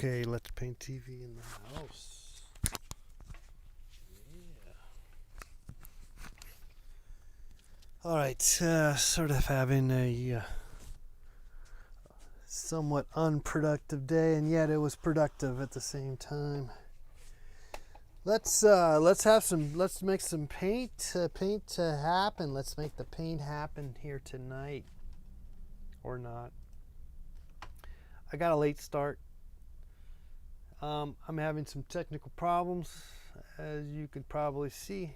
Okay, let's paint TV in the house. Yeah. All right, sort of having a somewhat unproductive day, and yet it was productive at the same time. Let's make some paint happen. Let's make the paint happen here tonight, or not. I got a late start. I'm having some technical problems, as you could probably see.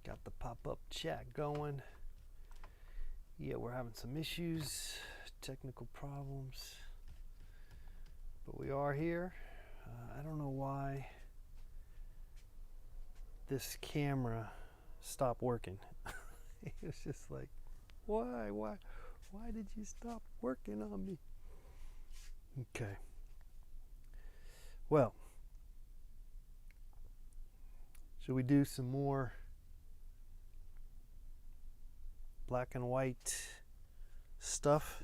Got the pop-up chat going. Yeah, we're having some issues, technical problems, but we are here. I don't know why this camera stopped working. It's just like, why did you stop working on me? Okay. Well, should we do some more black and white stuff?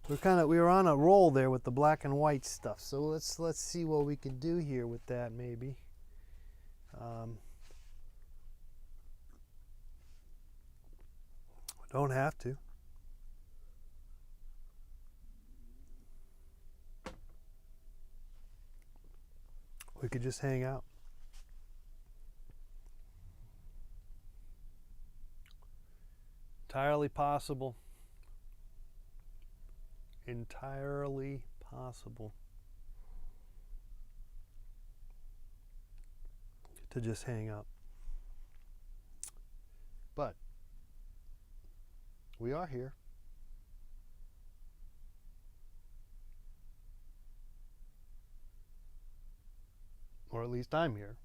We were on a roll there with the black and white stuff, so let's see what we can do here with that. Maybe don't have to. We could just hang out. Entirely possible. Entirely possible to just hang up. But we are here. Or at least I'm here.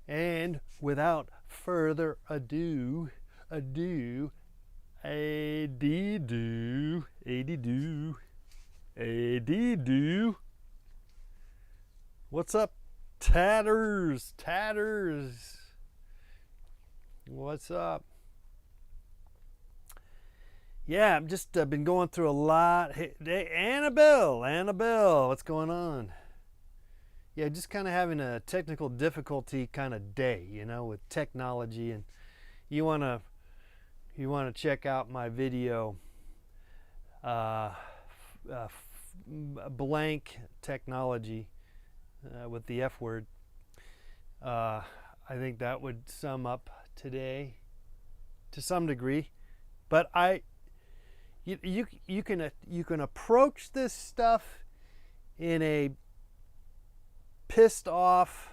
And without further ado, what's up, Tatters? What's up? Yeah, I'm just been going through a lot. Hey, Annabelle, what's going on? Yeah, just kind of having a technical difficulty kind of day, with technology. And you want to check out my video, blank technology, with the F word. I think that would sum up today to some degree. But you can approach this stuff in a pissed off,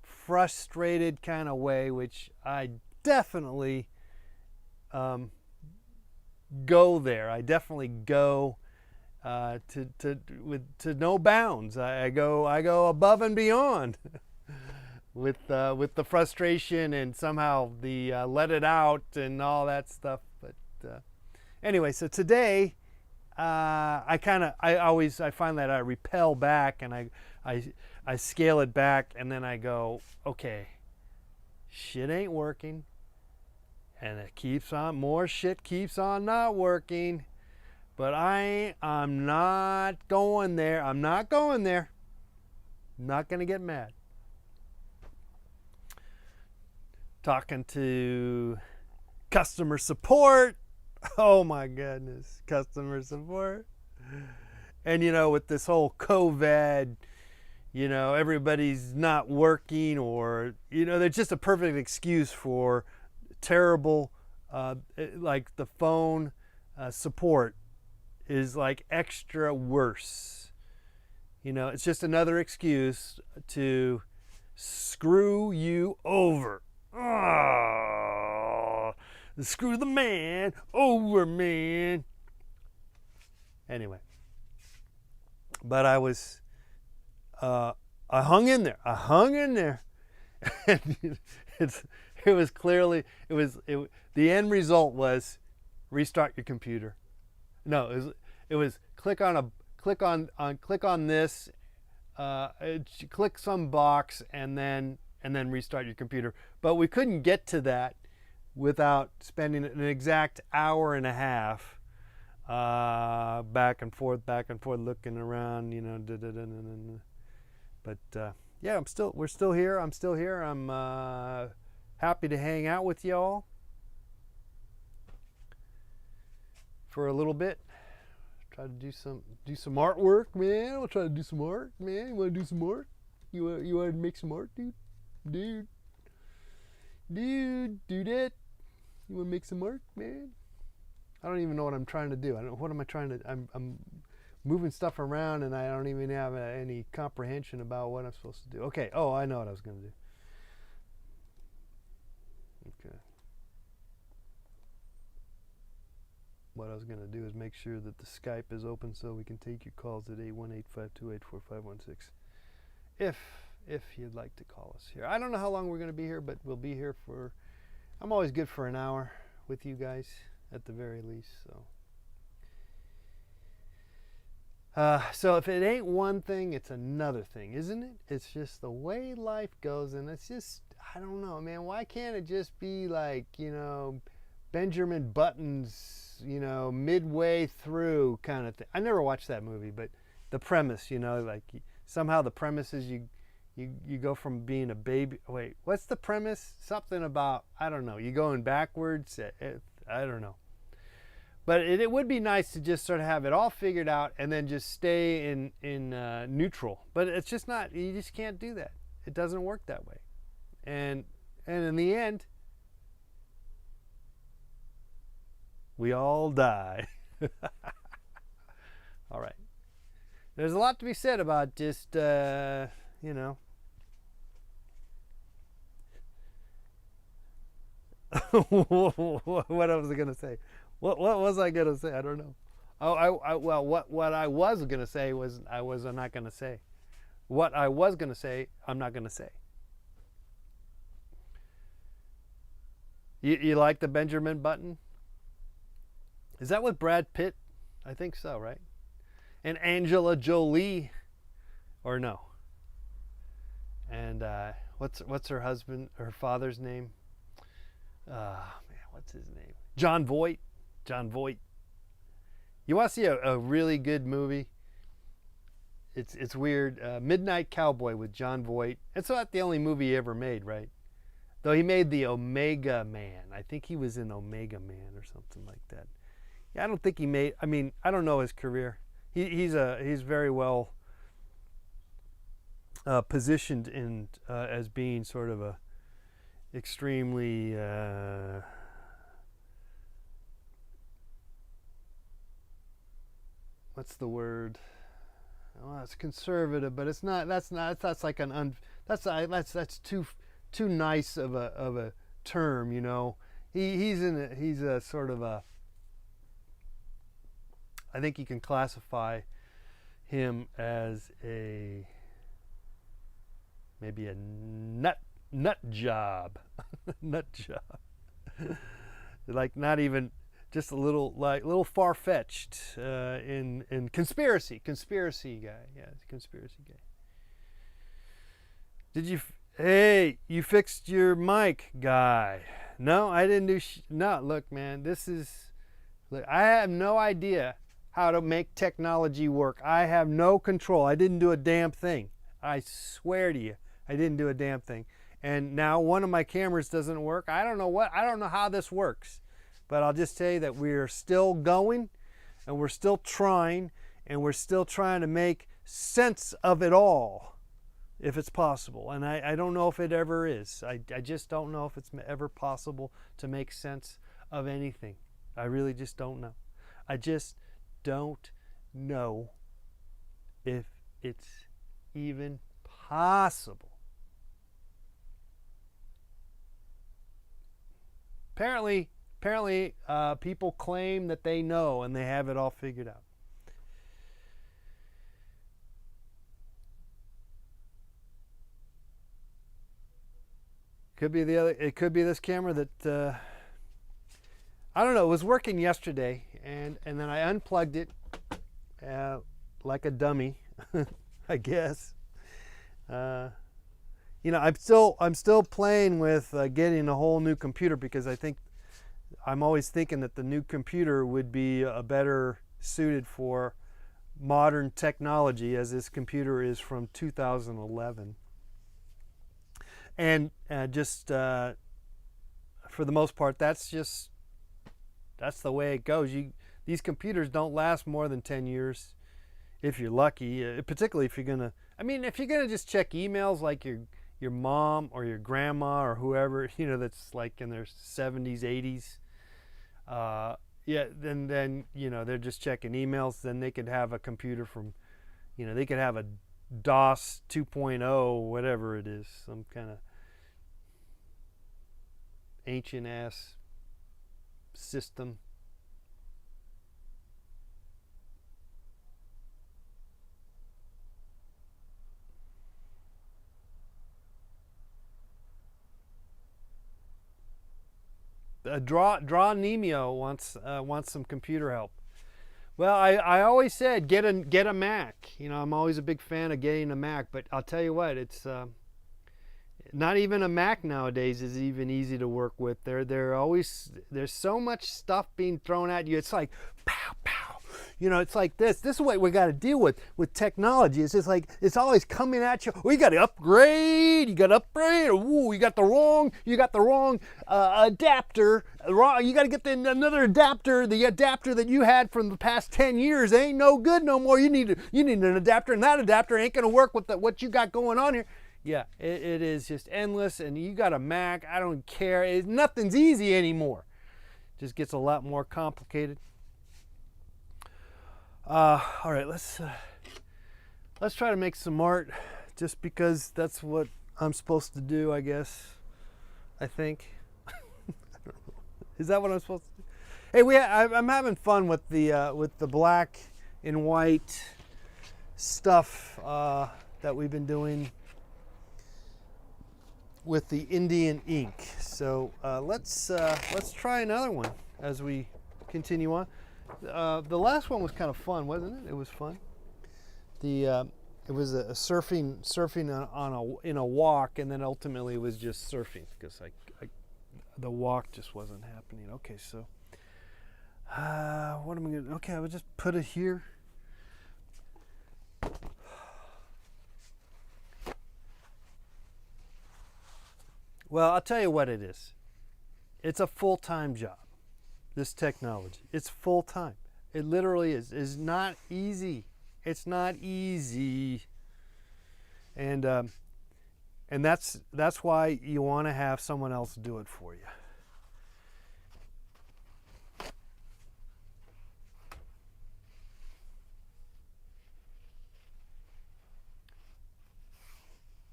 frustrated kind of way, which I definitely go there. I definitely go to no bounds. I go above and beyond with the frustration and somehow the let it out and all that stuff. But anyway, so today I find that I repel back and I scale it back, and then I go, okay, shit ain't working, and it keeps on, more shit keeps on not working, but I'm not going there. I'm not going to get mad. Talking to customer support. Oh my goodness, customer support. And with this whole COVID, everybody's not working, or there's just a perfect excuse for terrible, like the phone support is like extra worse. It's just another excuse to screw you over. Oh, screw the man over, man. Anyway, but I hung in there. And It was clearly, the end result was restart your computer. No, it was click on this, click some box, and then restart your computer. But we couldn't get to that without spending an exact hour and a half back and forth, looking around, you know. But yeah, we're still here. I'm still here. I'm happy to hang out with y'all for a little bit. Try to do some artwork, man. We'll try to do some art, man. You want to do some art? You want to make some art, dude? Do that. You want to make some art, man? I don't even know what I'm trying to do. What am I trying to? I'm moving stuff around, and I don't even have any comprehension about what I'm supposed to do. Okay. Oh, I know what I was going to do. Okay. What I was going to do is make sure that the Skype is open so we can take your calls at 818-528-4516. If you'd like to call us here. I don't know how long we're going to be here, but we'll be here for, I'm always good for an hour with you guys at the very least. So if it ain't one thing, it's another thing, isn't it? It's just the way life goes, and it's just, I don't know, man. Why can't it just be like, you know, Benjamin Button's, you know, midway through kind of thing? I never watched that movie, but the premise, you know, like somehow the premise is you go from being a baby. Wait, what's the premise? Something about, I don't know, you going backwards. I don't know. But it would be nice to just sort of have it all figured out and then just stay in neutral. But it's just not, you just can't do that. It doesn't work that way. And in the end, we all die. All right. There's a lot to be said about just, you know. What was I going to say? What was I going to say? I don't know. Well, what I was going to say was I'm not going to say. What I was going to say, I'm not going to say. You like the Benjamin Button? Is that with Brad Pitt? I think so, right? And Angela Jolie, or no? And what's her father's name? Man, what's his name? Jon Voight. Jon Voight. You want to see a really good movie? It's weird. Midnight Cowboy with Jon Voight. It's not the only movie he ever made, right? Though he made the Omega Man. I think he was in Omega Man or something like that. Yeah, I don't think he made. I mean, I don't know his career. He's very well positioned in as being sort of a extremely what's the word? Well, it's conservative, but it's not. That's like that's too nice of a term, you know. He's a sort of a. I think you can classify him as maybe a nut job, nut job. Like not even just a little far-fetched in conspiracy guy. Yeah, conspiracy guy. Hey, you fixed your mic, guy? No, I didn't do. No, look, man, I have no idea how to make technology work. I have no control. I didn't do a damn thing. I swear to you, I didn't do a damn thing. And now one of my cameras doesn't work. I don't know how this works. But I'll just tell you that we're still going, and we're still trying, and we're still trying to make sense of it all, if it's possible. And I don't know if it ever is. I just don't know if it's ever possible to make sense of anything. I really just don't know. I just don't know if it's even possible. Apparently, people claim that they know and they have it all figured out. Could be the other. It could be this camera that I don't know. It was working yesterday, and then I unplugged it like a dummy, I guess. You know, I'm still playing with getting a whole new computer, because I'm always thinking that the new computer would be a better suited for modern technology, as this computer is from 2011. And just for the most part, that's the way it goes. These computers don't last more than 10 years if you're lucky, particularly if you're gonna, if you're gonna just check emails like your mom or your grandma or whoever, that's like in their 70s, 80s. Yeah, then they're just checking emails. Then they could have a computer from, they could have a DOS 2.0, whatever it is, some kind of ancient ass system. Draw Nemio wants some computer help. Well, I always said get a Mac. I'm always a big fan of getting a Mac, but I'll tell you what, it's not even a Mac nowadays is even easy to work with. There's so much stuff being thrown at you. It's like pow pow. It's like this. This is what we got to deal with technology. It's just like it's always coming at you. Oh, you got to upgrade. You got to upgrade. Ooh, you got the wrong adapter. You got to get another adapter. The adapter that you had from the past 10 years ain't no good no more. You need an adapter, and that adapter ain't gonna work with what you got going on here. Yeah, it is just endless. And you got a Mac. I don't care. Nothing's easy anymore. Just gets a lot more complicated. All right, let's try to make some art, just because that's what I'm supposed to do, I guess. I think. I don't know. Is that what I'm supposed to do? Hey, I'm having fun with the black and white stuff that we've been doing with the Indian ink. So let's try another one as we continue on. The last one was kind of fun, wasn't it? It was fun. It was a surfing in a walk, and then ultimately it was just surfing, because the walk just wasn't happening. Okay, so what am I gonna? Okay, I would just put it here. Well, I'll tell you what it is. It's a full-time job. This technology, it's full-time. It literally is. It's not easy. It's not easy. And that's why you want to have someone else do it for you.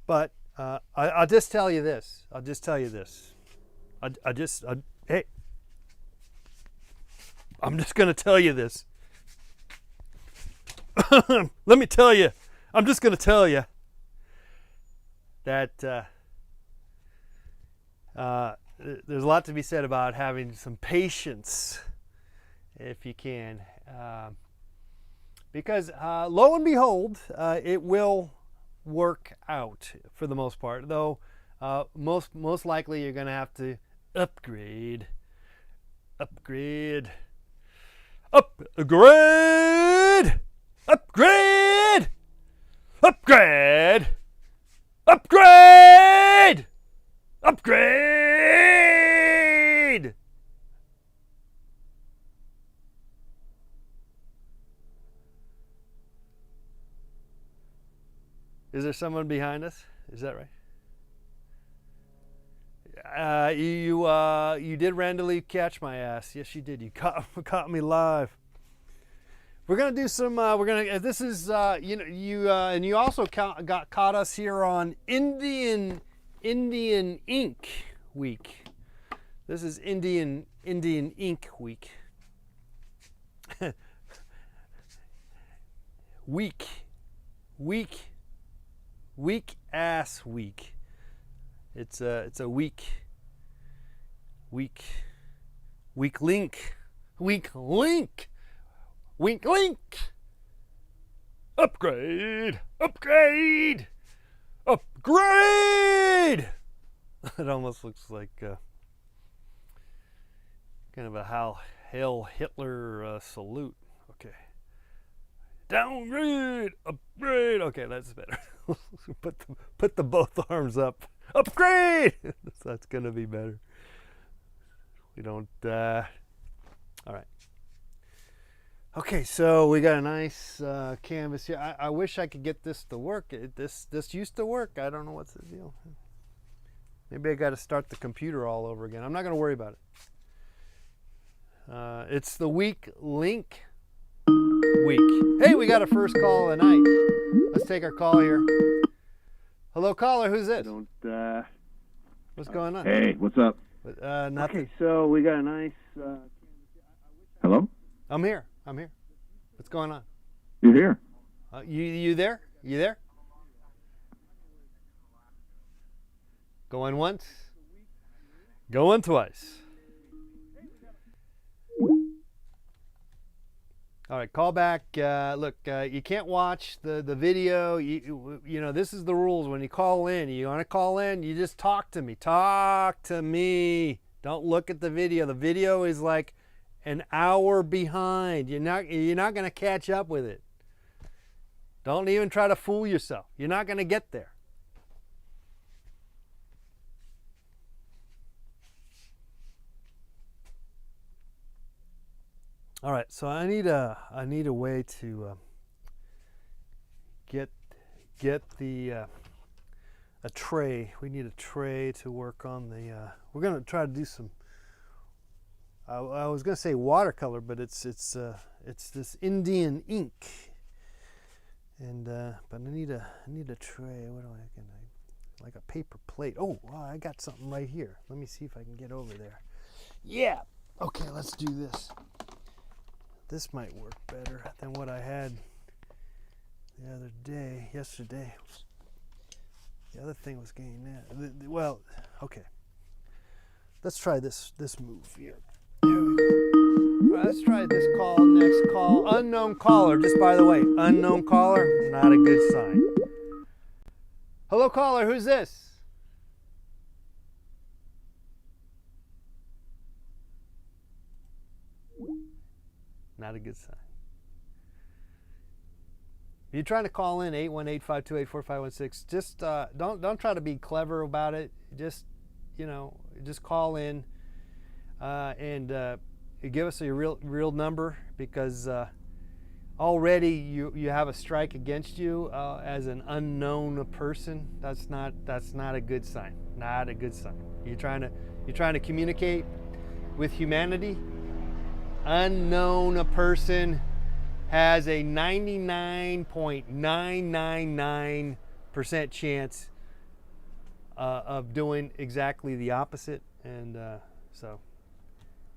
But I'll just tell you this. Hey, I'm just going to tell you this. Let me tell you. I'm just going to tell you that there's a lot to be said about having some patience, if you can. Because lo and behold, it will work out for the most part. Though most likely you're going to have to upgrade. Upgrade! Upgrade! Upgrade! Is there someone behind us? Is that right? You did randomly catch my ass. Yes, you did. You caught me live. We're gonna do some. This is and you also caught us here on Indian Ink Week. This is Indian Ink Week. Week ass week. It's a weak link. Upgrade. It almost looks like kind of a Hail Hitler salute. Okay. Downgrade, upgrade. Okay, that's better. put the both arms up. Upgrade. That's gonna be better. We don't. All right. Okay, so we got a nice canvas here. I wish I could get this to work. This used to work. I don't know what's the deal. Maybe I got to start the computer all over again. I'm not going to worry about it. It's the weak link week. Hey, we got a first call of the night. Let's take our call here. Hello, caller. Who's this? What's going on? Hey, what's up? Nothing. Okay, so we got a nice. Hello? I'm here. What's going on? You're here. You there? You there? Going once? Going twice. All right, call back. Look, you can't watch the video. You know, this is the rules. When you call in, you want to call in, you just talk to me. Talk to me. Don't look at the video. The video is like an hour behind. You're not going to catch up with it. Don't even try to fool yourself. You're not going to get there. All right, so I need a way to get the a tray. We need a tray to work on the. We're gonna try to do some. I was gonna say watercolor, but it's this Indian ink, and but I need a tray. What do I get? Like a paper plate. Oh, wow, I got something right here. Let me see if I can get over there. Yeah. Okay, let's do this. This might work better than what I had yesterday. The other thing was getting that. Well, okay. Let's try this move here. There we go. All right, let's try this call. Next call. Unknown caller. Just by the way, unknown caller, not a good sign. Hello, caller. Who's this? Not a good sign. If you're trying to call in 818-528-4516, just don't try to be clever about it. Just just call in and give us your real number, because already you have a strike against you as an unknown person. That's not a good sign. Not a good sign. You're trying to communicate with humanity. Unknown person has a 99.999% chance of doing exactly the opposite, and so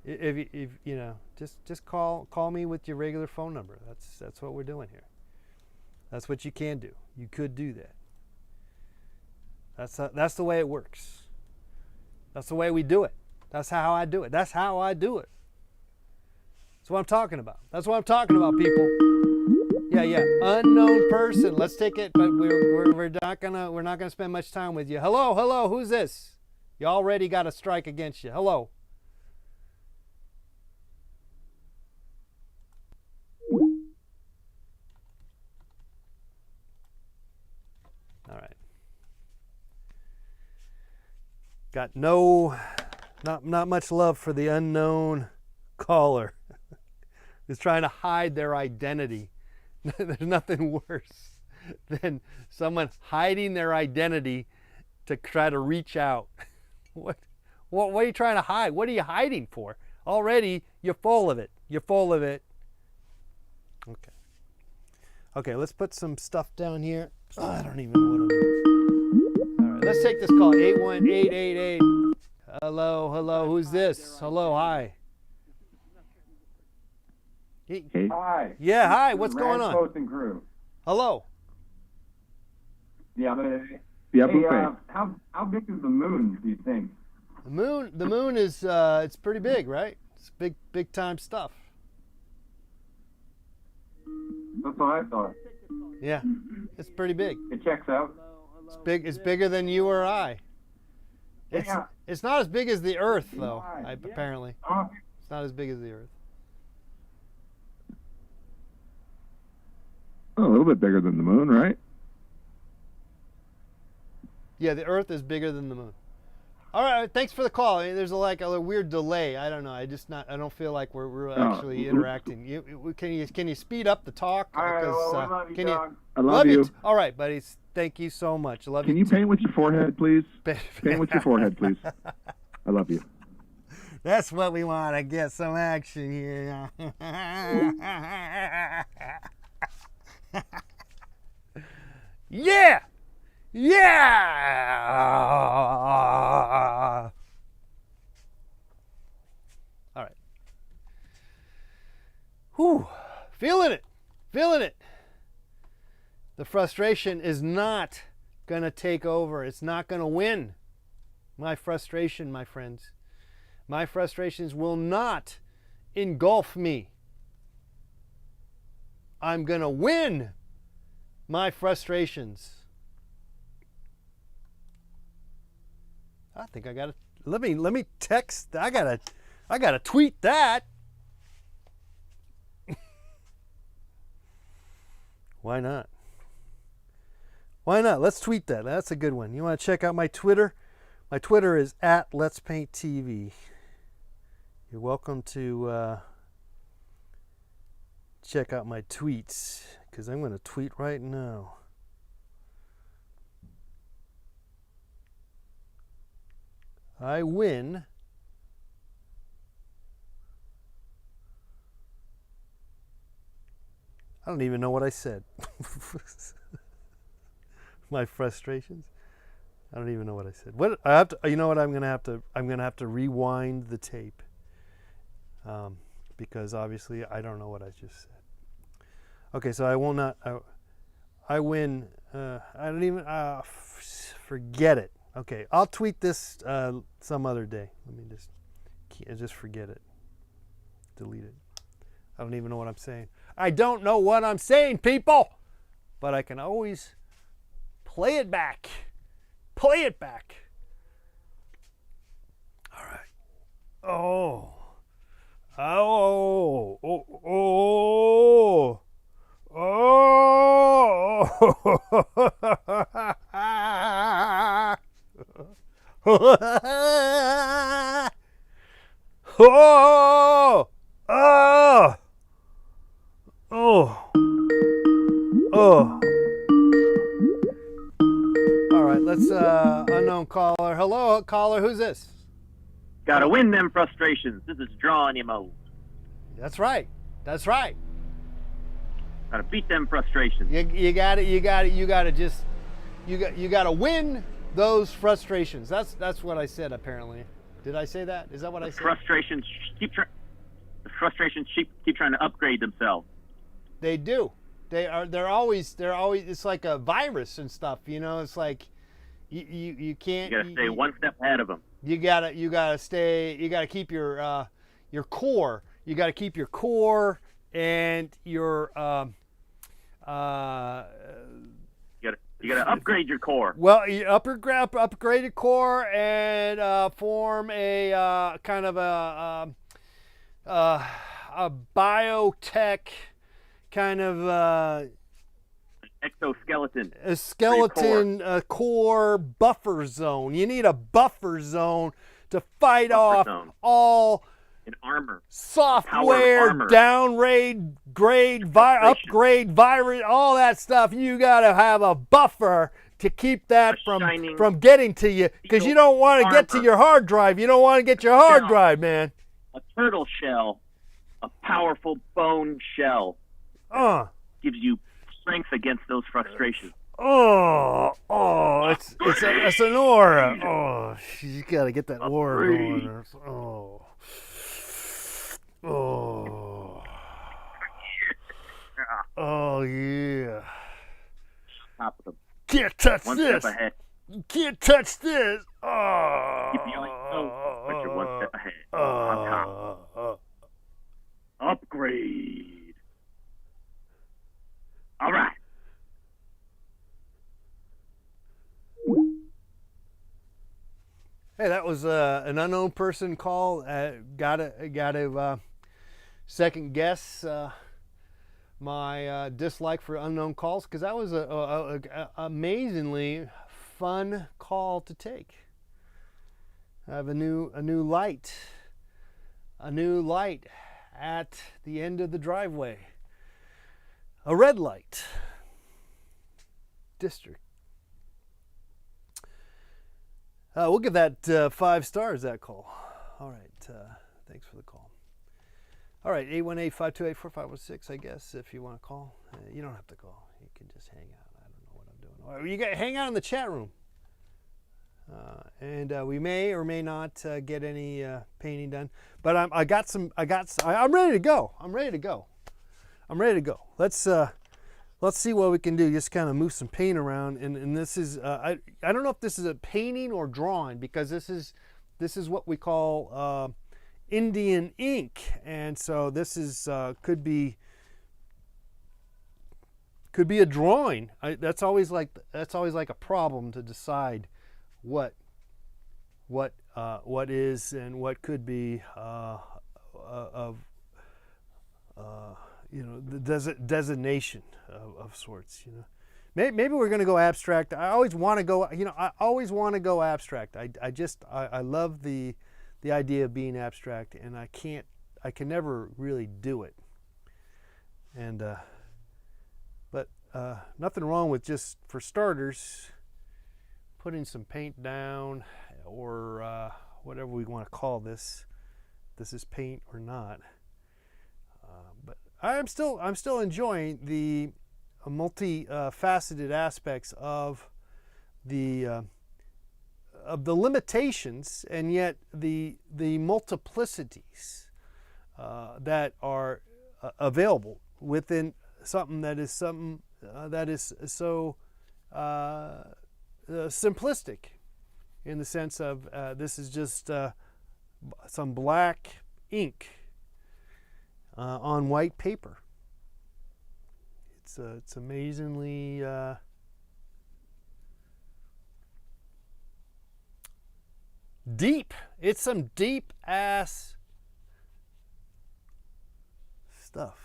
if you know, just call me with your regular phone number. That's what we're doing here. That's what you can do. You could do that. That's the way it works. That's the way we do it. That's how I do it. That's how I do it. That's what I'm talking about. That's what I'm talking about, people. Yeah. Unknown person. Let's take it, but we're not gonna spend much time with you. Hello. Who's this? You already got a strike against you. Hello. All right. Got not much love for the unknown caller. Is trying to hide their identity. There's nothing worse than someone hiding their identity to try to reach out. What are you trying to hide? What are you hiding for? Already you're full of it. Okay, let's put some stuff down here. Oh, I don't even know what I'm doing. All right, let's take this call. 81888. Hello. Who's this? Hello, hi. Hey. Hi. Yeah, hi. What's going on? And crew. Hello. Yeah, I'm gonna Yeah, Hey, buffet. how big is the moon, do you think? The moon is it's pretty big, right? It's big time stuff. That's what I thought. Yeah, it's pretty big. It checks out. It's big. It's bigger than you or I. It's Yeah. it's not as big as the Earth though. Why? Apparently, Oh, it's not as big as the Earth. Oh, a little bit bigger than the moon, right? Yeah, the Earth is bigger than the moon. All right, thanks for the call. I mean, there's a weird delay. I don't know. I don't feel like we're actually interacting. Can you speed up the talk? all right, well, Because, I love you, can you? dog. I love you. All right, buddies. Thank you so much. Love Can you. you paint with your forehead, please? Paint with your forehead, please. I love you. That's what we want to get some action here. Yeah! Yeah! All right. Whew. Feeling it. Feeling it. The frustration is not going to take over. It's not going to win. My frustration, my friends. My frustrations will not engulf me. I'm going to win my frustrations. I think I got to let me text. I got to tweet that. Why not? Why not? Let's tweet that. That's a good one. You want to check out my Twitter? My Twitter is @Let'sPaintTV. You're welcome to check out my tweets, because I'm going to tweet right now. I win I don't even know what I said. My frustrations. I don't even know what I said. What I have to, you know what? I'm gonna have to rewind the tape, because obviously I don't know what I just said. Okay, so I will not. I win. I don't even. Forget it. Okay, I'll tweet this some other day. Let me just forget it. Delete it. I don't even know what I'm saying. I don't know what I'm saying, people. But I can always play it back. Play it back. All right. Oh. Oh. Oh. Oh. Oh. Oh. Oh. Oh. All right, let's unknown caller. Hello, caller. Who's this? Gotta win them frustrations. This is Geronimo. That's right. That's right. Gotta beat them frustrations. You got to win those frustrations. That's what I said apparently. Did I say that? Is that what I said? Frustrations keep trying to upgrade themselves. They do. They're always it's like a virus and stuff, you know. It's like you can't. You gotta stay one step ahead of them. You gotta keep your core. You gotta keep your core and your You gotta upgrade your core. well, you upgrade your core and form a kind of a biotech kind of Exoskeleton. a skeleton core buffer zone. You need a buffer zone to fight off zone. all In armor. software armor. upgrade virus, all that stuff. You gotta have a buffer to keep that shining from getting to you, because you don't want to get to armor. your hard drive. You don't want to get your hard Shell. drive, man. A turtle shell. A powerful bone shell. Gives you strength against those frustrations. It's an aura. Oh, you gotta get that aura Upgrade. going. Oh yeah. Top of them. Can't touch One this. step ahead. You can't touch this. Oh. Keep yelling no, but you're one step ahead. On top. Upgrade. All right. Hey, that was an unknown person call. Gotta second guess my dislike for unknown calls, because that was a amazingly fun call to take. I have a new light at the end of the driveway. A red light. District. We'll give that 5 stars, that call. All right, thanks for the call. All right, 818-528-4516, I guess, if you want to call. You don't have to call. You can just hang out. I don't know what I'm doing. All right, you hang out in the chat room. And we may or may not get any painting done. But I'm ready to go. I'm ready to go. Let's see what we can do. Just kind of move some paint around, and this is I don't know if this is a painting or drawing, because this is what we call Indian ink, and so this is could be a drawing. That's always like a problem to decide what is and what could be of the designation of sorts. Maybe we're going to go abstract. I always want to go abstract. I love the idea of being abstract, and I can never really do it. And but nothing wrong with, just for starters, putting some paint down, or whatever we want to call this. This is paint or not. But I'm still enjoying the multi-faceted aspects of the limitations, and yet the multiplicities that are available within something that is so simplistic, in the sense of this is just some black ink on white paper. It's amazingly deep. It's some deep ass stuff.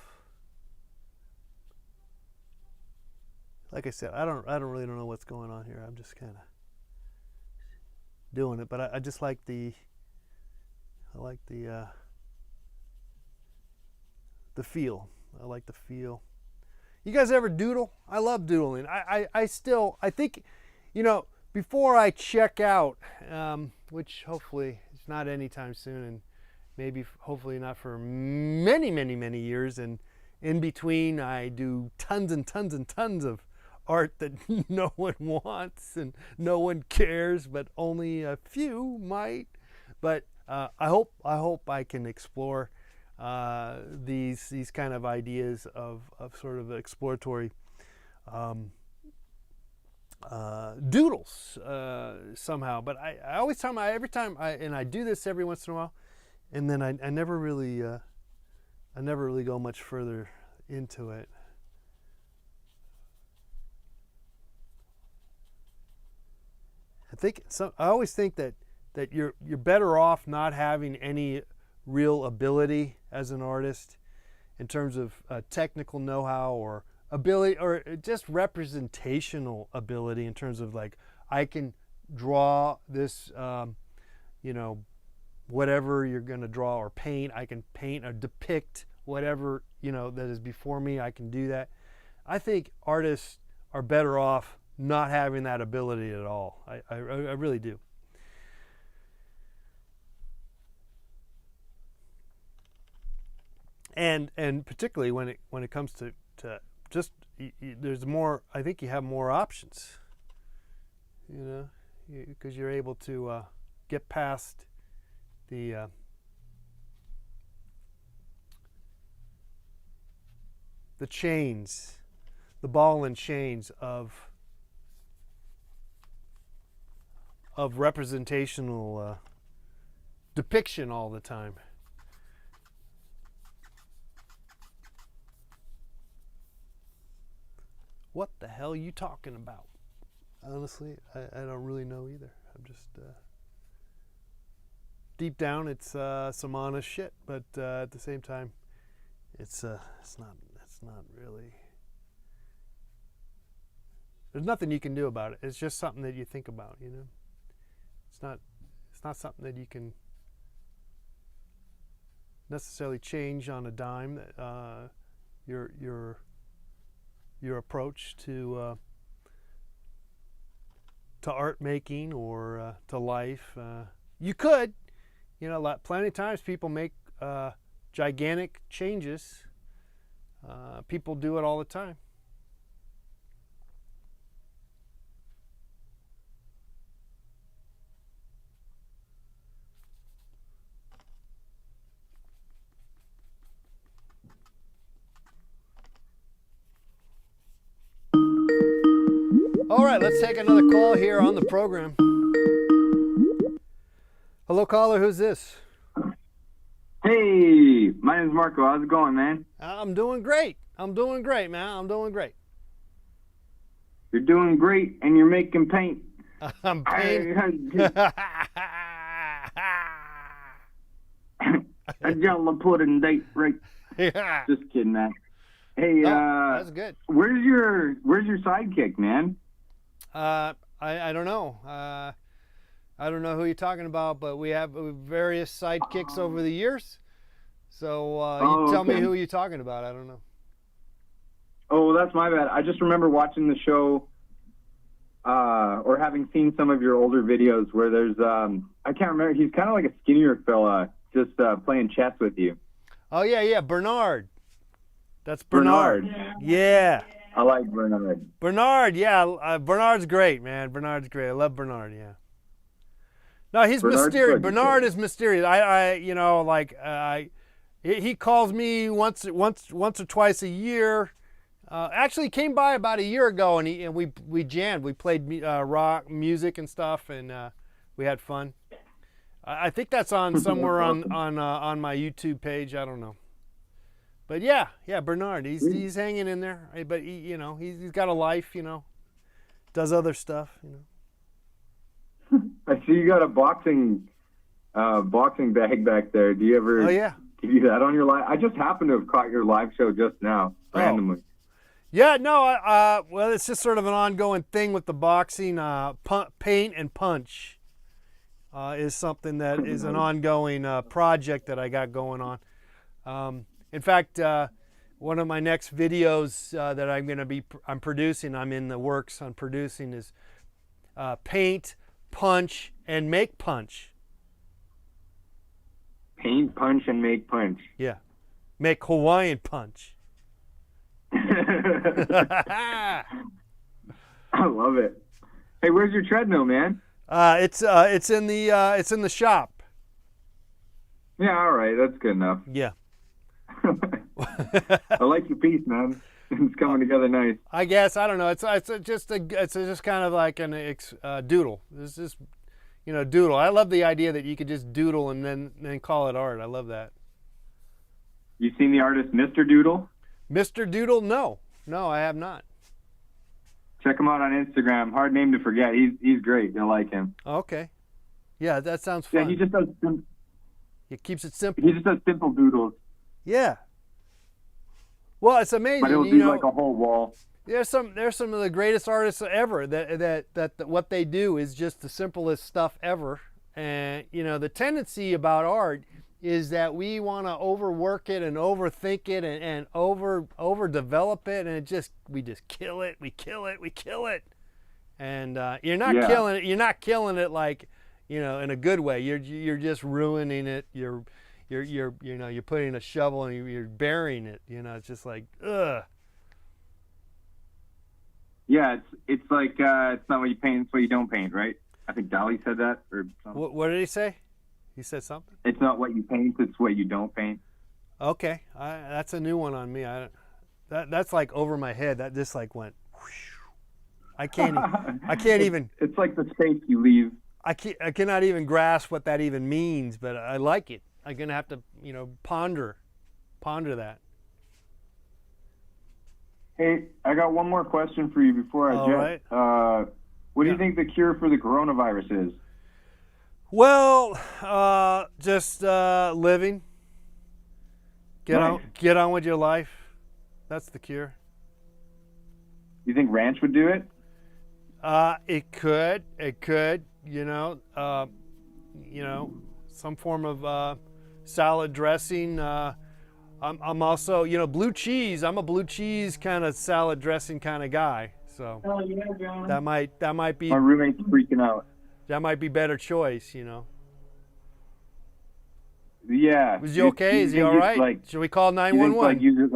Like I said, I don't really know what's going on here. I'm just kind of doing it, but I just like the feel. I like the feel. You guys ever doodle? I love doodling. I think, before I check out, which hopefully is not anytime soon, and maybe hopefully not for many, many, many years, and in between I do tons and tons and tons of art that no one wants and no one cares, but only a few might. But I hope I can explore these kind of ideas of sort of exploratory doodles somehow. But I always tell my, every time I do this every once in a while, and then I never really go much further into it. I always think that you're better off not having any real ability as an artist, in terms of technical know-how or ability, or just representational ability, in terms of, like, I can draw this, whatever you're going to draw or paint. I can paint or depict whatever, that is before me. I can do that. I think artists are better off not having that ability at all. I really do. And particularly when it comes to just, there's more. I think you have more options. Because you're able to get past the chains, the ball and chains of of representational depiction all the time. What the hell are you talking about? Honestly, I don't really know either. I'm just deep down, it's some honest shit, but at the same time, it's not really. There's nothing you can do about it. It's just something that you think about, you know. It's not something that you can necessarily change on a dime. Your approach to art making or to life. You could, you know, plenty of times people make gigantic changes. People do it all the time. All right, let's take another call here on the program. Hello, caller. Who's this? Hey, my name's Marco. How's it going, man? I'm doing great. I'm doing great, man. I'm doing great. You're doing great, and you're making paint. I'm painting. A jello pudding date, right? Yeah. Just kidding, man. Hey, that's good. where's your sidekick, man? I don't know. I don't know who you're talking about, but we have various sidekicks over the years. So you tell me who you're talking about. I don't know. Oh, that's my bad. I just remember watching the show, or having seen some of your older videos where there's, I can't remember, he's kind of like a skinnier fella, just playing chess with you. Oh, yeah, Bernard. That's Bernard. Yeah. I like Bernard. Bernard, yeah. Bernard's great, man. Bernard's great. I love Bernard, yeah. No, he's mysterious. Bernard is mysterious. You know, like, he calls me once or twice a year. Actually, he came by about a year ago, and we jammed. We played rock music and stuff, and we had fun. I think that's on somewhere on my YouTube page. I don't know. But yeah, Bernard, he's hanging in there. But you know, he's got a life. You know, does other stuff. You know. I see you got a boxing bag back there. Do you ever? Oh yeah. Give you that on your live? I just happened to have caught your live show just now, randomly. Yeah, no. Well, it's just sort of an ongoing thing with the boxing. Paint and punch is something that is an ongoing project that I got going on. In fact, one of my next videos that I'm producing, I'm in the works on producing, is paint, punch, and make punch. Paint, punch, and make punch. Yeah, make Hawaiian punch. I love it. Hey, where's your treadmill, man? It's in the shop. Yeah, all right, that's good enough. Yeah. I like your piece, man. It's coming together nice. I guess, I don't know. It's just kind of like an doodle. It's just, you know, doodle. I love the idea that you could just doodle and then call it art. I love that. You seen the artist Mr. Doodle? Mr. Doodle? No, I have not. Check him out on Instagram. Hard name to forget. He's great. You'll like him. Okay. Yeah, that sounds fun. Yeah, he just does. He keeps it simple. He just does simple doodles. Yeah. Well, it's amazing. But he'll do like a whole wall. There's some of the greatest artists ever that what they do is just the simplest stuff ever. And you know, the tendency about art is that we want to overwork it and overthink it and overdevelop it, and we just kill it. We kill it. And you're not killing it. You're not killing it like, you know, in a good way. You're just ruining it. You're putting a shovel and you're burying it. You know, it's just like, ugh. Yeah, it's like it's not what you paint, it's what you don't paint, right? I think Dali said that or something. What did he say? He said something? It's not what you paint, it's what you don't paint. Okay, that's a new one on me. That's like over my head. That just like went. Whoosh. I can't even. It's like the space you leave I cannot even grasp what that even means, but I like it. I'm gonna have to, ponder that. Hey, I got one more question for you before I All jet. right. What do you think the cure for the coronavirus is? Well, just living. Get on with your life. That's the cure. You think ranch would do it? It could. Some form of salad dressing. I'm also, blue cheese. I'm a blue cheese kind of salad dressing kind of guy. So that might be My roommate's freaking out. that might be better choice. Yeah. Was he okay? Is he all right? Should we call You think, 911? use it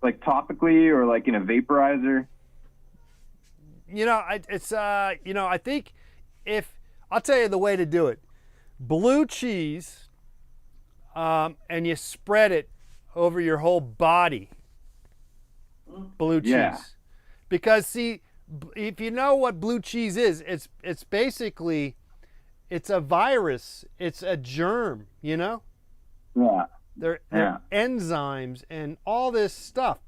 like topically or like in a vaporizer? I think I'll tell you the way to do it. Blue cheese, and you spread it over your whole body. Blue cheese. Yeah. Because see, if you know what blue cheese is, it's basically, it's a virus. It's a germ, Yeah. They're Yeah. enzymes and all this stuff.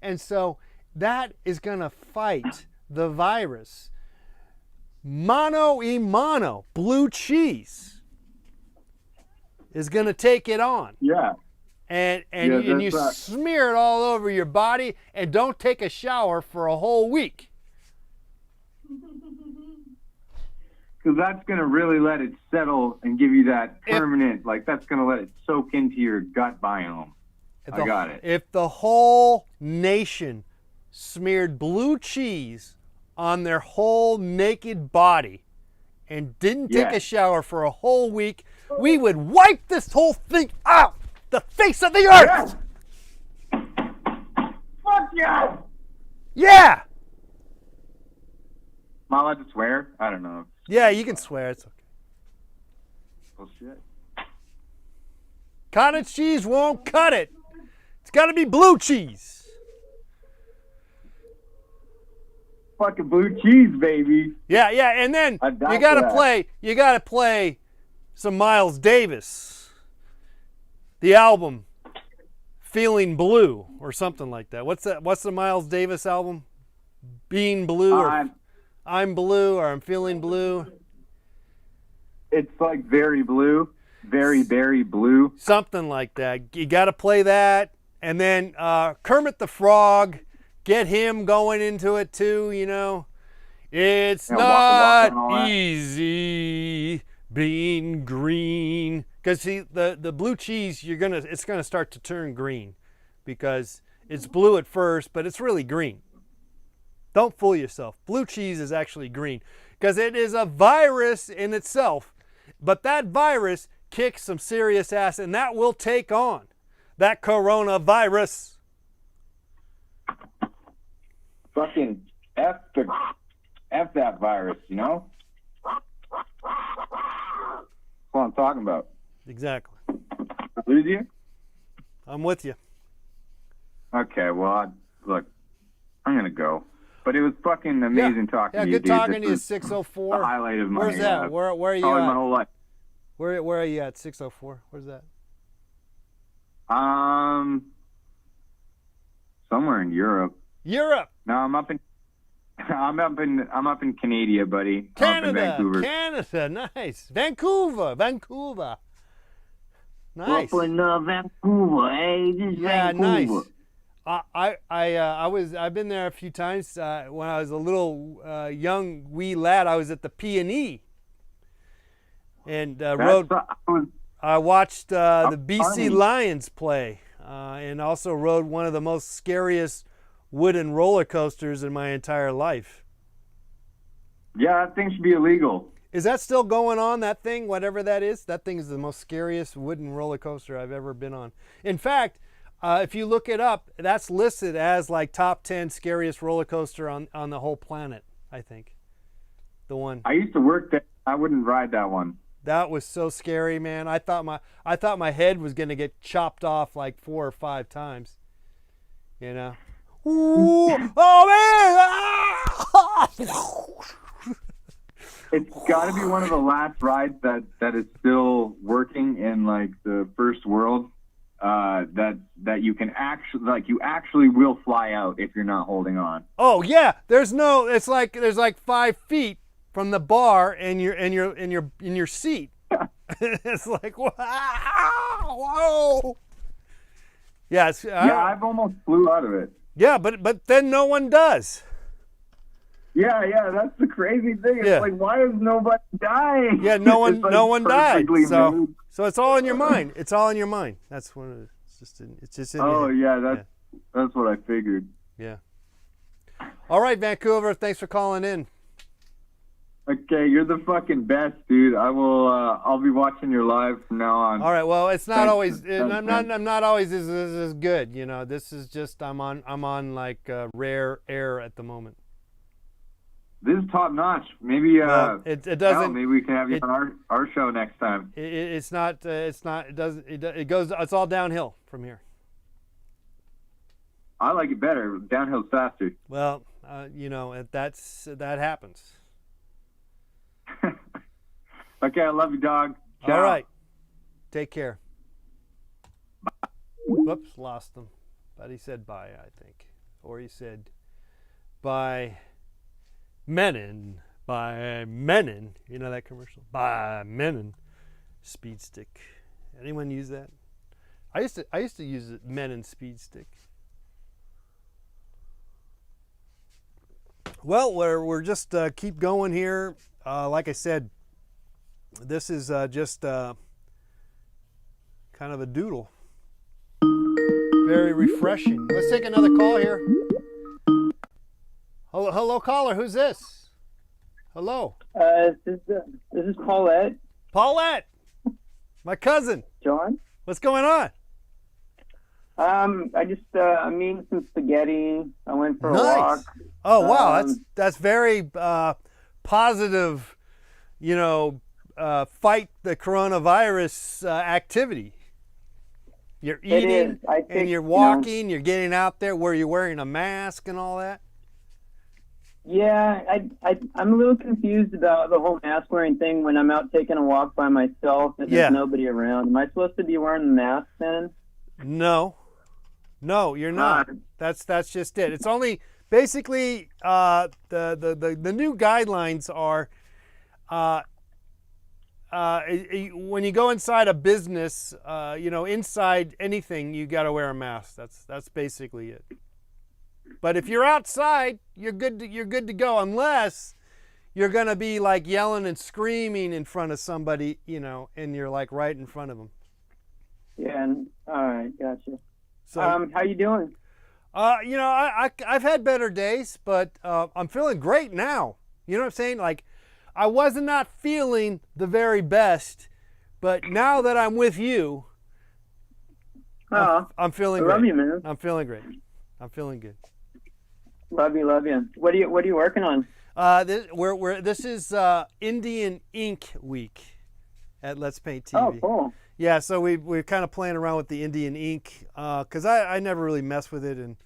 And so that is going to fight the virus. Mano a mano, blue cheese is going to take it on. Yeah. And Yeah, you that's right. smear it all over your body and don't take a shower for a whole week. Because that's going to really let it settle and give you that permanent, that's going to let it soak into your gut biome. I got it. If the whole nation smeared blue cheese on their whole naked body and didn't take Yeah. a shower for a whole week, we would wipe this whole thing out the face of the earth. Fuck yeah! Yeah. Am I allowed to swear? I don't know. Yeah, you can swear. It's okay. Bullshit. Cottage cheese won't cut it. It's got to be blue cheese. Fucking blue cheese, baby. Yeah, and then I doubt you got to that. play some Miles Davis. The album Feeling Blue or something like that. What's that? What's the Miles Davis album? Being Blue or I'm Blue or I'm Feeling Blue. It's like very blue. Very, very blue. Something like that. You got to play that. And then Kermit the Frog, get him going into it too, It's Yeah, Waka Waka and all not that. easy being green. Because see, the blue cheese, it's gonna start to turn green because it's blue at first, but it's really green. Don't fool yourself. Blue cheese is actually green because it is a virus in itself. But that virus kicks some serious ass, and that will take on that coronavirus. Fucking F that virus, That's what I'm talking about. Exactly. Lose you? I'm with you. Okay, well, look, I'm going to go. But it was fucking amazing talking Yeah, to you, good dude. talking This to you, was 604. the highlight of my Where's that? Where are you probably at? my whole life. Where are you at, 604? Where's that? Somewhere in Europe. Europe. No, I'm up in Canada, buddy. I'm up in Canada. Vancouver. Canada. Nice. Vancouver. Nice. Up in Vancouver, hey, this is Yeah, Vancouver. nice. I've been there a few times. When I was a little young wee lad, I was at the P&E and I watched the BC funny. Lions play, and also rode one of the most scariest wooden roller coasters in my entire life. Yeah, that thing should be illegal. Is that still going on, that thing, whatever that is? That thing is the most scariest wooden roller coaster I've ever been on. In fact, if you look it up, that's listed as like top 10 scariest roller coaster on the whole planet, I think. The one. I used to work there. I wouldn't ride that one. That was so scary, man. I thought my head was going to get chopped off like 4 or 5 times. Ooh, oh man! It's got to be one of the last rides that is still working in like the first world. That you can actually will fly out if you're not holding on. Oh yeah, there's 5 feet from the bar and you're in your seat. It's like wow, whoa. Yeah, I've almost flew out of it. Yeah, but then no one does. Yeah, that's the crazy thing. It's Yeah. like, why is nobody dying? Yeah, no one It's, like, no one died. perfectly So made. so it's all in your mind. It's all in your mind. That's what it is. It's just in Oh your head. yeah, that's what I figured. Yeah. All right, Vancouver. Thanks for calling in. Okay, you're the fucking best, dude. I'll be watching your live from now on. All right. Well, it's not Thanks. always. Thanks, I'm man. not always as good. You know, this is just I'm on like rare air at the moment. This is top notch. Maybe Well, it doesn't. maybe we can have you on our show next time. It's not. It's not. It doesn't. It goes. It's all downhill from here. I like it better. Downhill's faster. Well, you know, that happens. Okay, I love you, dog. Ciao. All right. Take care. Whoops, lost him. But he said bye, I think. Or he said bye Menon. By Menon. You know that commercial? By Menon. Speed stick. Anyone use that? I used to use it, Menon speed stick. Well, we're just keep going here. Like I said, this is just kind of a doodle. Very refreshing. Let's take another call here. Hello, caller. Who's this? Hello. This is Paulette. Paulette. My cousin. John. What's going on? I just I'm eating some spaghetti. I went for a Nice. walk. Oh wow, that's very positive. You know, fight the coronavirus activity. You're It eating is. I think, and you're walking. You're getting out there where you're wearing a mask and all that. Yeah, I'm a little confused about the whole mask wearing thing when I'm out taking a walk by myself and Yeah. there's nobody around. Am I supposed to be wearing the mask then? No, you're not. That's just it. It's only basically the new guidelines are when you go inside a business, you know, inside anything, you got to wear a mask. That's basically it. But if you're outside, you're good to go, unless you're gonna be like yelling and screaming in front of somebody, you know, and you're like right in front of them. Yeah. All right. Gotcha. So, How you doing? you know, I've had better days, but I'm feeling great now. You know what I'm saying? Like, I was not feeling the very best, but now that I'm with you, I'm feeling I great. love you, man. I'm feeling great. I'm feeling good. Love you. What are you working on? This is Indian Ink Week at Let's Paint TV. Oh, cool. Yeah, so we're kind of playing around with the Indian ink because I never really mess with it, and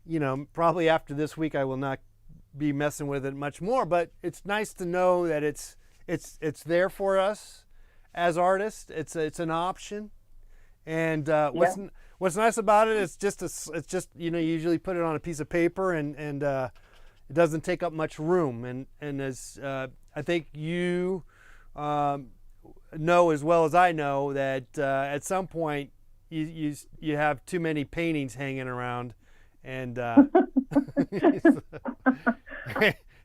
you know, probably after this week I will not be messing with it much more. But it's nice to know that it's there for us as artists. It's an option, and what's nice about it is it's just you know, you usually put it on a piece of paper and it doesn't take up much room, and as I think you know as well as I know that at some point you have too many paintings hanging around, and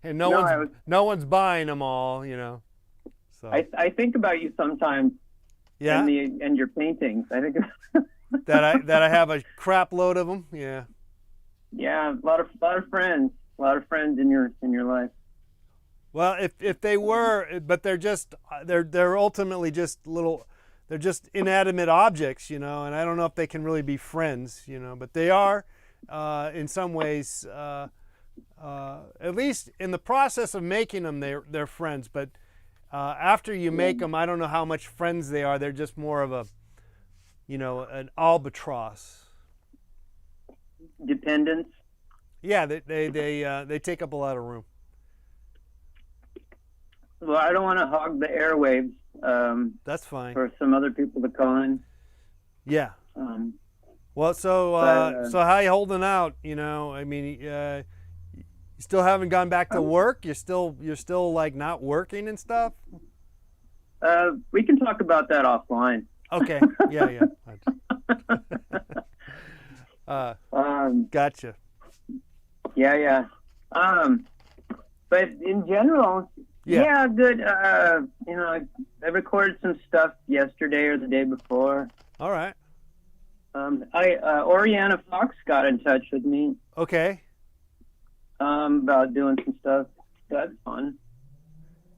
and no one's buying them all, you know. So I think about you sometimes. yeah, And your paintings. I think. that I have a crap load of them. Yeah. Yeah, a lot of friends. A lot of friends in your life. Well, if they were, but they're ultimately just they're just inanimate objects, you know, and I don't know if they can really be friends, you know, but they are in some ways, at least in the process of making them, they're friends, but after you make them, I don't know how much friends they are. They're just more of a, you know, an albatross. Dependence. Yeah, they take up a lot of room. Well, I don't want to hog the airwaves. That's fine. For some other people to call in. Yeah. Well, so how you holding out? You know, I mean, you still haven't gone back to work. You're still like not working and stuff. We can talk about that offline. Okay. Yeah. Gotcha. Yeah. But in general, yeah, good. You know, I recorded some stuff yesterday or the day before. All right. Oriana Fox got in touch with me. Okay. About doing some stuff. That's fun.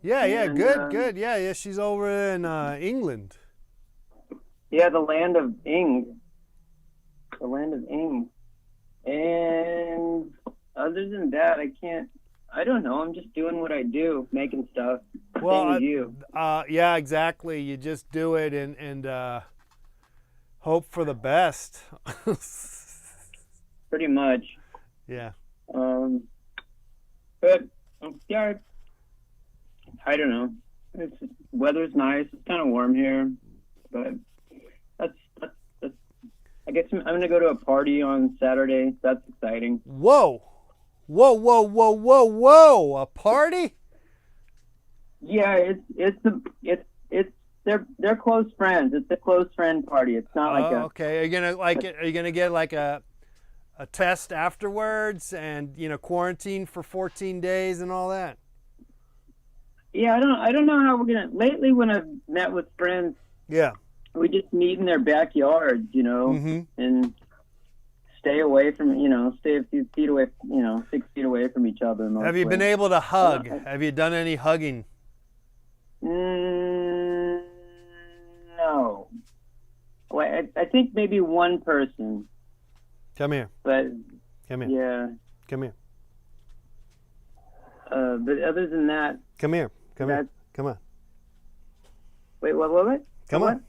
Yeah, and, good. Yeah. She's over in England. Yeah, the land of Ing. And other than that, I don't know. I'm just doing what I do, making stuff. Well, same as you. Yeah, exactly. You just do it and hope for the best. Pretty much. Yeah. But yeah, I don't know. Weather's nice. It's kind of warm here, but that's. I guess I'm gonna go to a party on Saturday. That's exciting. Whoa! A party? Yeah, they're close friends. It's a close friend party. It's not like okay. Are you gonna get like a test afterwards and quarantine for 14 days and all that? Yeah, I don't know how we're gonna. Lately, when I've met with friends, we just meet in their backyards, and stay away from, stay a few feet away, 6 feet away from each other. Have you been able to hug? Have you done any hugging? No. Well, I think maybe one person. Come here. But come here. Yeah. Come here. But other than that. Come here. Come on. Wait, what? Come on.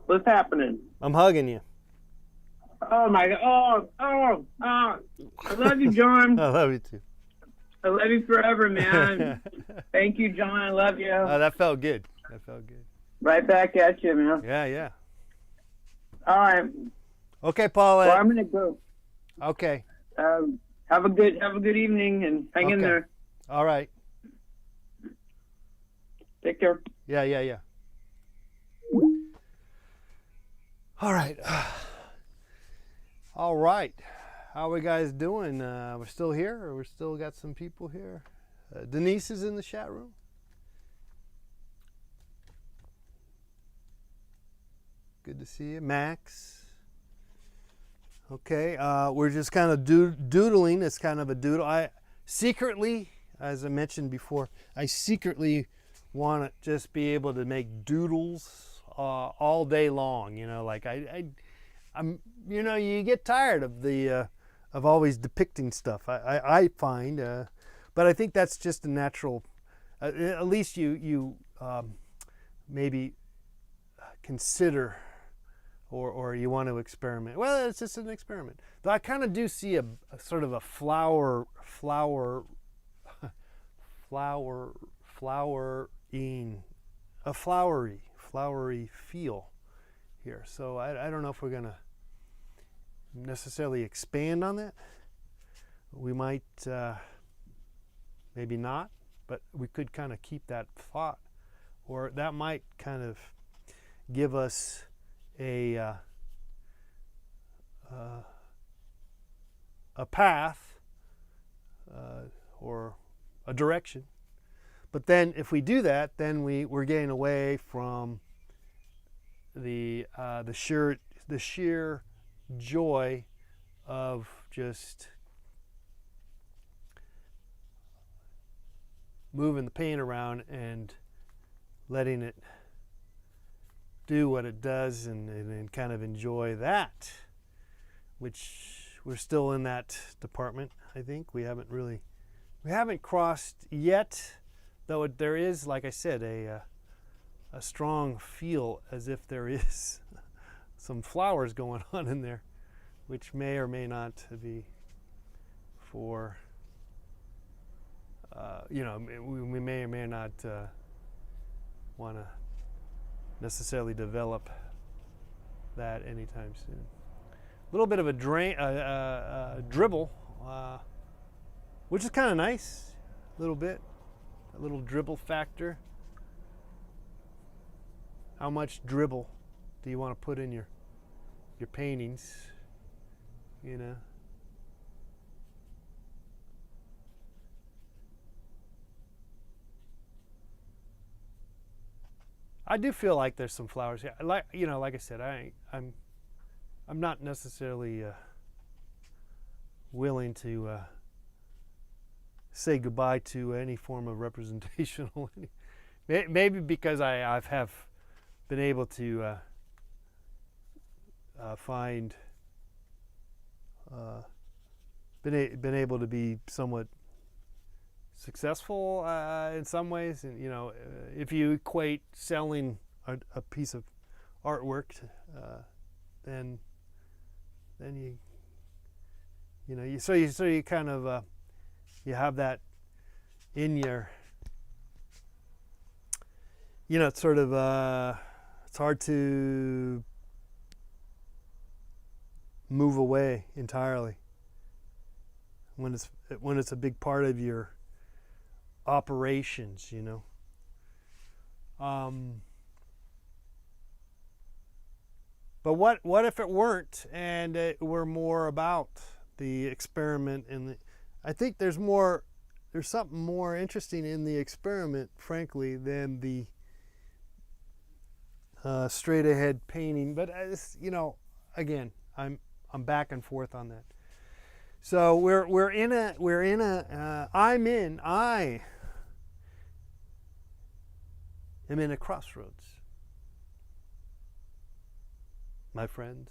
What's happening? I'm hugging you. Oh my God! Oh! I love you, John. I love you too. I love you forever, man. Thank you, John. I love you. That felt good. Right back at you, man. Yeah. All right. Okay, Paulette. Well, I'm gonna go. Okay. Have a good evening and hang in there. All right. Take care. Yeah. All right. All right. How are we guys doing? We're still here, or we still got some people here? Denise is in the chat room. Good to see you. Max. Okay. We're just kind of doodling. It's kind of a doodle. I secretly, as I mentioned before, I secretly want to just be able to make doodles all day long. Like I'm. You get tired of the of always depicting stuff. I find, but I think that's just a natural. At least you maybe consider, or you want to experiment. Well, it's just an experiment. Though I kind of do see a sort of a flowering, a flowery feel here. So I don't know if we're gonna necessarily expand on that. We might maybe not, but we could kind of keep that thought, or that might kind of give us a path or a direction. But then if we do that, then we're getting away from the sheer joy of just moving the paint around and letting it do what it does, and kind of enjoy that, which we're still in that department. I think we haven't crossed yet, though there is, like I said, a strong feel as if there is some flowers going on in there. which may or may not be for, you know, we may or may not want to necessarily develop that anytime soon. A little bit of a dribble, which is kind of nice, a little bit, a little dribble factor. How much dribble do you want to put in your paintings, you know? I do feel like there's some flowers here. Like, you know, like I said, I'm not necessarily willing to say goodbye to any form of representational. Maybe because I have been able to find, been able to be somewhat successful in some ways, and you know, if you equate selling a piece of artwork, then you know, so you kind of you have that in your, you know, it's sort of it's hard to move away entirely when it's a big part of your operations, you know. But what if it weren't, and it were more about the experiment? And I think there's something more interesting in the experiment, frankly, than the straight ahead painting. But you know, again, I'm back and forth on that. So I am in a crossroads, my friends.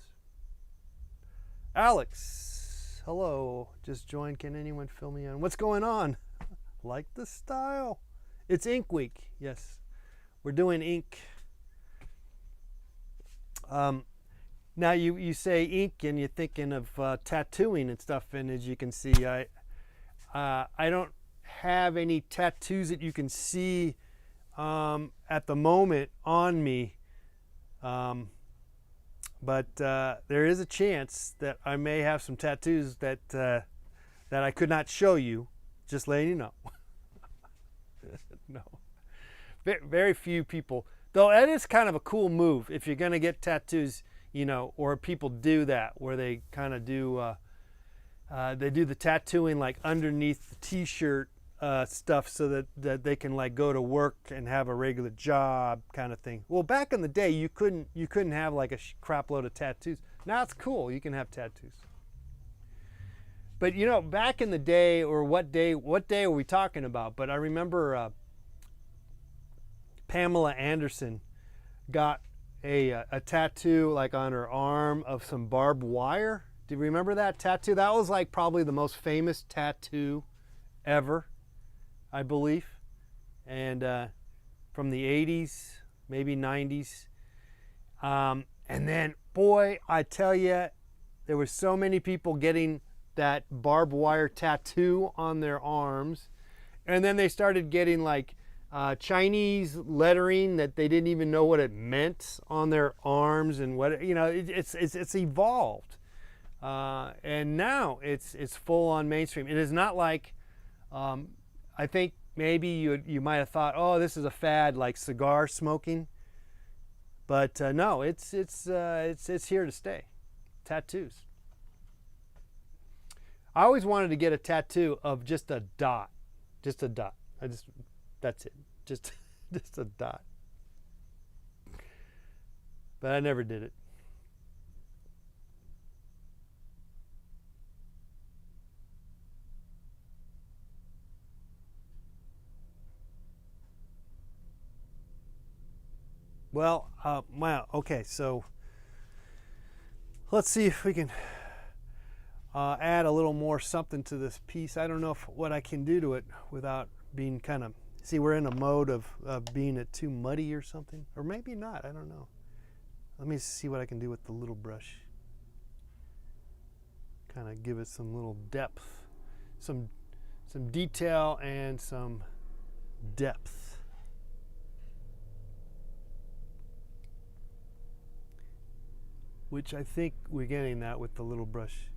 Alex, hello, just joined. Can anyone fill me in? What's going on? Like the style. It's Ink Week. Yes, we're doing ink. Now you say ink and you're thinking of tattooing and stuff, and as you can see, I don't have any tattoos that you can see at the moment on me, but there is a chance that I may have some tattoos that I could not show you. Just letting you know. No, very few people. Though that is kind of a cool move if you're going to get tattoos, you know, or people do that where they kind of do they do the tattooing like underneath the t-shirt stuff so that they can like go to work and have a regular job kind of thing. Well, back in the day you couldn't have like a crap load of tattoos. Now it's cool, you can have tattoos. But you know, back in the day, or what day are we talking about? But I remember Pamela Anderson got a tattoo like on her arm of some barbed wire. Do you remember that tattoo? That was like probably the most famous tattoo ever, I believe. And from the 80s, maybe 90s. And then, boy, I tell you, there were so many people getting that barbed wire tattoo on their arms. And then they started getting like Chinese lettering that they didn't even know what it meant on their arms, and what, you know, it's evolved, and now it's full on mainstream. It is not like I think maybe you might have thought, oh, this is a fad like cigar smoking, but no, it's here to stay. Tattoos. I always wanted to get a tattoo of just a dot, that's it, just a dot. But I never did it. Well, wow, okay, so let's see if we can add a little more something to this piece. I don't know what I can do to it without being kind of, see, we're in a mode of being it too muddy or something, or maybe not, I don't know. Let me see what I can do with the little brush. kind of give it some little depth, some detail and some depth. Which I think we're getting that with the little brush.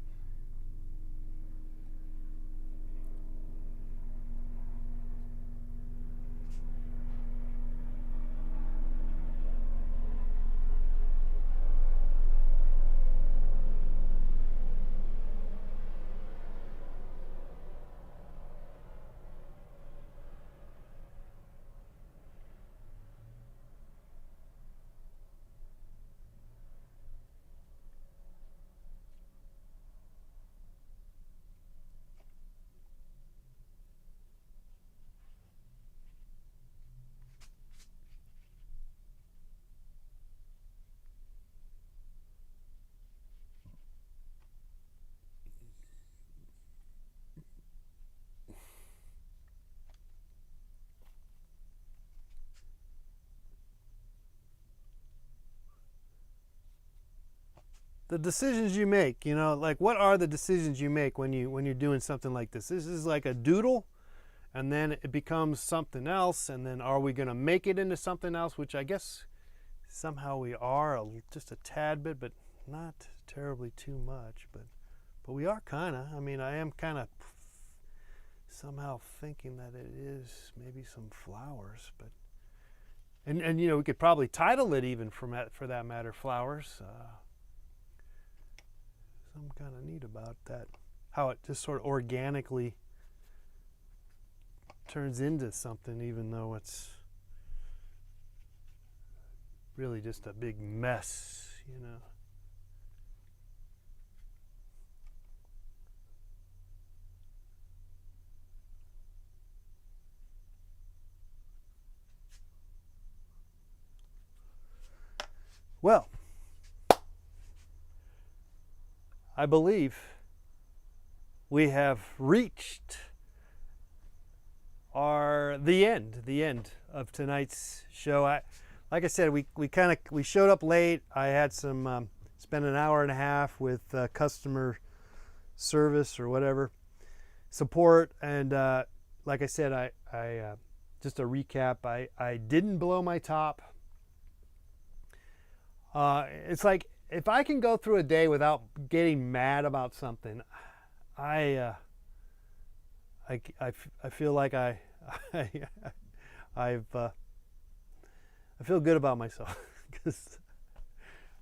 The decisions you make, you know, like what are the decisions you make when you're doing something like this? This is like a doodle, and then it becomes something else, and then are we going to make it into something else, which I guess somehow we are, just a tad bit, but not terribly too much, but we are kind of. I mean, I am kind of somehow thinking that it is maybe some flowers, but and you know, we could probably title it even for that matter, flowers. Some kind of neat about that, how it just sort of organically turns into something, even though it's really just a big mess, you know. Well, I believe we have reached the end of tonight's show. Like I said, we showed up late. I had spent an hour and a half with customer service or whatever support, and like I said, I just a recap. I didn't blow my top. It's like, if I can go through a day without getting mad about something, I feel like I feel good about myself, because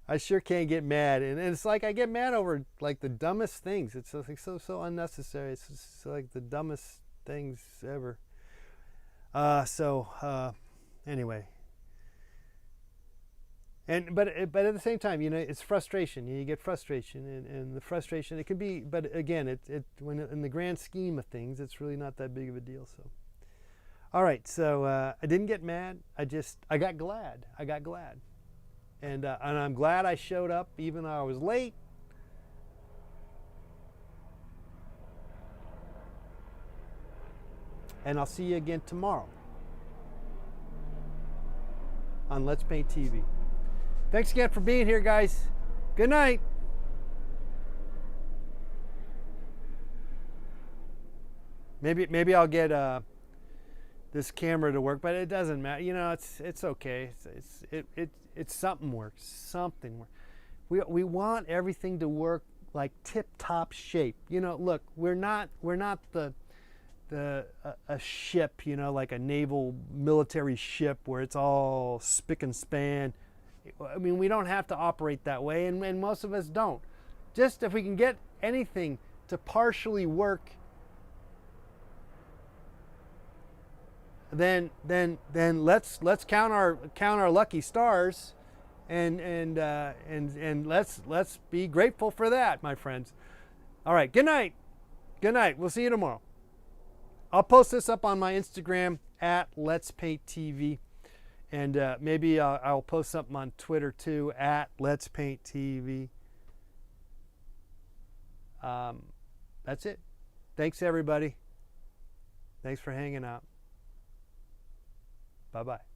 I sure can't get mad, and it's like I get mad over like the dumbest things. It's like so unnecessary. It's just like the dumbest things ever. Anyway. But at the same time, you know, it's frustration. You get frustration, and the frustration, it can be. But again, when in the grand scheme of things, it's really not that big of a deal. So, all right. So I didn't get mad. I got glad. And I'm glad I showed up, even though I was late. And I'll see you again tomorrow on Let's Paint TV. Thanks again for being here, guys. Good night. Maybe I'll get this camera to work, but it doesn't matter. You know, it's okay. It's something works. Something works. We want everything to work like tip-top shape. You know, look, we're not a ship, you know, like a naval military ship where it's all spick and span. I mean, we don't have to operate that way, and most of us don't. Just if we can get anything to partially work, then let's count our lucky stars, and let's be grateful for that, my friends. All right, good night. Good night. We'll see you tomorrow. I'll post this up on my Instagram at Let's Paint TV. And maybe I'll post something on Twitter too, at Let's Paint TV. That's it. Thanks, everybody. Thanks for hanging out. Bye-bye.